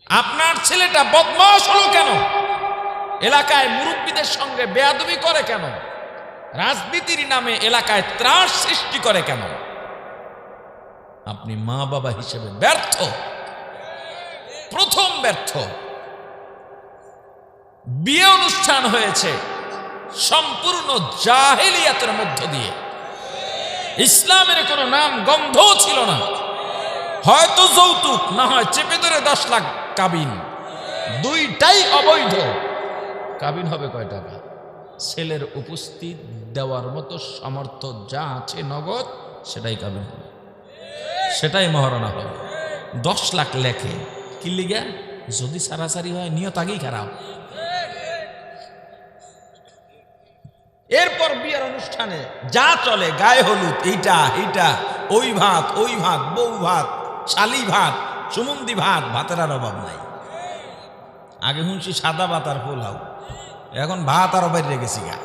আপনার ছেলেটা বদমাশ হলো কেন? এলাকায় মুরব্বীদের সঙ্গে বেয়াদবি করে কেন? রাজনীতির নামে এলাকায় ত্রাস সৃষ্টি করে কেন? আপনি মা বাবা হিসেবে ব্যর্থ, প্রথম ব্যর্থ। বিয়ে অনুষ্ঠান হয়েছে সম্পূর্ণ জাহেলিয়াতের মধ্য দিয়ে, ইসলামের কোনো নাম গন্ধ ছিল না। হয়তো যৌতুক, না হয় চেপে ধরে 10 লাখ কাবিন, দুইটাই অবৈধ। কাবিন হবে কয় টাকা? ছেলের উপস্থিত দেওয়ার মতো সামর্থ্য যা আছে নগদ, সেটাই কাবিন হবে, সেটাই মহারণা হবে। 10 লাখ লেখে কি লিগা? যদি সারাসারি হয় নিয়ত আগেই খারাপ। এরপর বিয়ের অনুষ্ঠানে যা চলে, গায়ে হলুদ, এইটা এইটা, ওই ভাত ওই ভাত, বউ ভাত, শালি ভাত, সুমন্দি ভাত, ভাতের আর অভাব নাই। আগে শুনছি সাদা ভাত আর পোলাও, এখন ভাত আরো বাইরে গেছি গা।